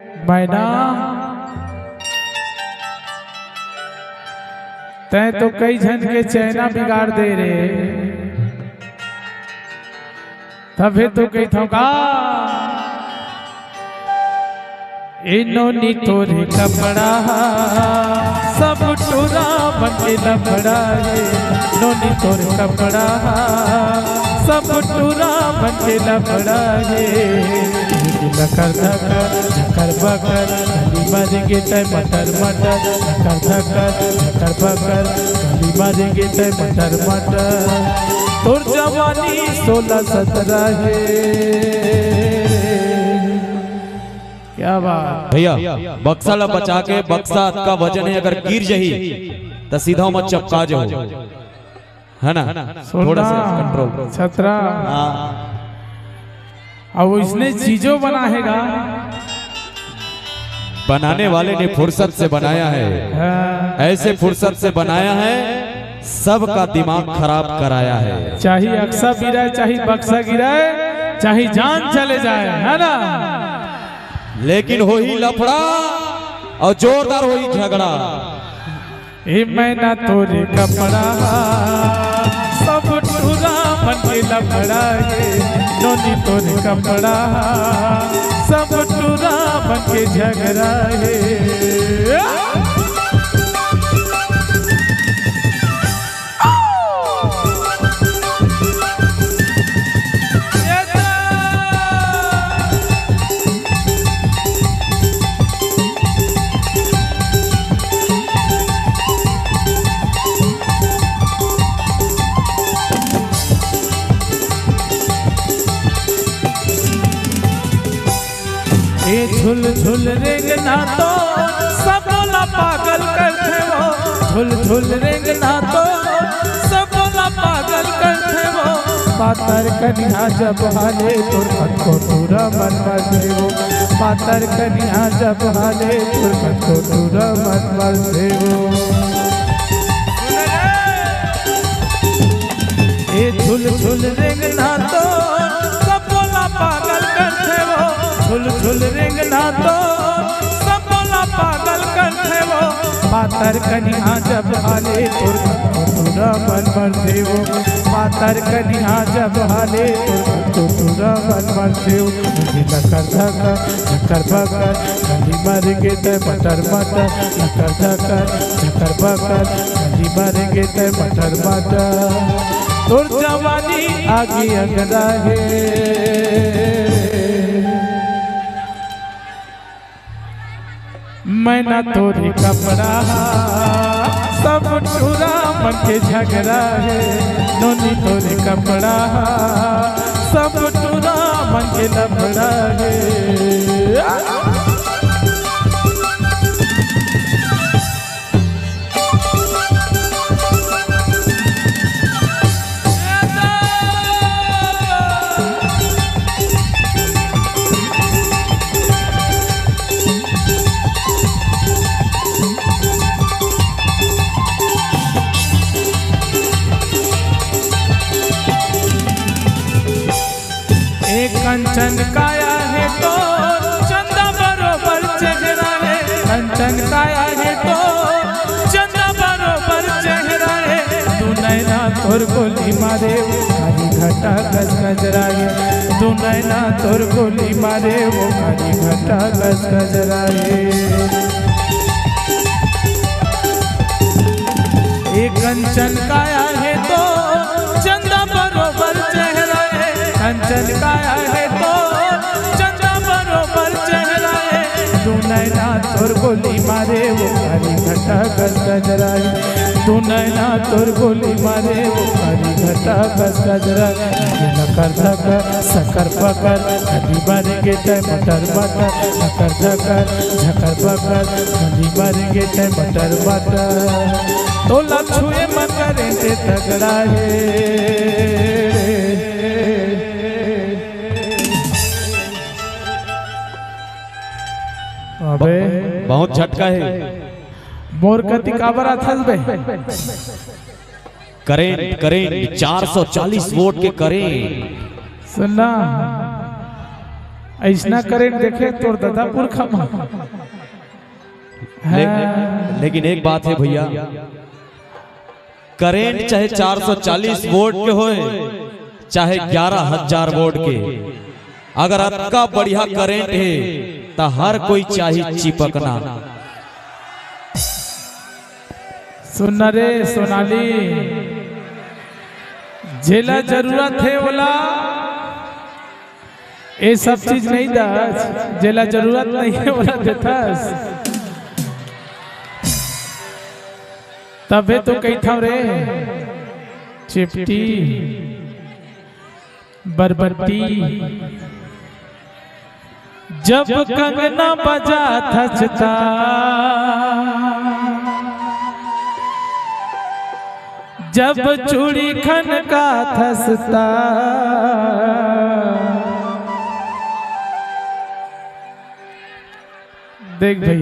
मैना तै तो कई जन के चैना बिगाड़ दे रे, तभी तो कही थोका इन्होंने तोरे कपड़ा सब टूरा बनके लफड़ा है। इन्होंने तोरे कपड़ा सब टूरा बनके लफड़ा है। लकर धकर झकर बकर गली मारेंगे तय मटर मटर, लकर धकर झकर बकर गली मारेंगे तय मटर मटर। तोर जवानी 16-17 है। क्या बात भैया, बक्सा ला बचा के बक्सा का वजन है अगर गिर जही तो सीधा मत चपका जाओ, है ना? थोड़ा सा कंट्रोल छतरा। अब इसने चीजों बनाएगा, बनाने वाले ने फुर्सत से बनाया है। ऐसे फुर्सत से बनाया है, सबका दिमाग खराब कराया है। चाहे अक्सा गिराए, चाहे बक्सा गिराए, चाहे जान चले जाए, है ना? लेकिन हो ही लफड़ा और जोरदार हो ही झगड़ा। ए मैना तोरे कपड़ा सब टूरा बनके लफड़ा है। नोनी तोरे कपड़ा सब टूरा बनके झगड़ा है। झुल झुल रेंगना तो सब बोला पागल करते वो। झुल झुल रेंगना तो सब बोला पागल करते वो। पातर कन्या जब हाले तुरकत को पूरा मन मरते वो। पातर कन्या जब हाले तुरकत को पूरा मन मरते वो। ये झुल झुल रेंगना तो सब बोला पागल करते वो। झुल झुल रेंगना तो सब बोला पागल करते वो। पातर कन्या जब हाले तुरकत को पूरा मन मरते वो। पातर कन्या जब हाले तुरकत को पूरा मन मरते वो। मुझे लकर धकर झकर बकर गली मारेंगे तय मटर मटर। लकर धकर झकर बकर गली मारेंगे तय मटर मटर। तोर जवानी आगे अगरा है। मैना तोरे कपड़ा सब टूरा बनके झगड़ा है। नोनी तोरे कपड़ा सब टूरा बनके लफड़ा है। कंचन काया है तो चंदा बरोबर चेहरा है। कंचन काया है तो चंदा बरोबर चेहरा है। तू नैना तोर गोली मारे वो खाली घटा गस गजरा है। तू नैना तोर गोली मारे वो खाली घटा गस गजरा है। एक कंचन काया है तो चंदा बरोबर चेहरा है। कंचन काया है तो चंदा बरोबर चेहरा है। तू नैना तोर गोली मारे वो खाली घटा गस गजरा है। तू नैना तोर गोली मारे वो खाली घटा गस गजरा है। लकर धकर सकर पकर गली मारेंगे तय मटर मटर। लकर धकर झकर पकर गली मारेंगे तय मटर मटर। तो लछुए मन करेंगे तगड़ा है। अबे बहुत झटका है। मोर कति काबरा थल बे। करेंट करेंट 440 वोल्ट के करेंट। सुनना ऐसा करेंट देखे तोर दादा पुरखा लेकिन एक बात है भैया, करेंट चाहे 440 वोल्ट के होए चाहे 11,000 वोल्ट के, अगर अतका बढ़िया करेंट है तो हर कोई चाहिए चिपकना। सुन रे सोनाली, जेला जरूरत है बोला ये सब चीज नहीं दस, जेला जरूरत नहीं है बोला देतास, तबे तो कही था रे चिपटी बरबट्टी जब कंगना बजा थचता, जब चूड़ी खनका थसता, देख भाई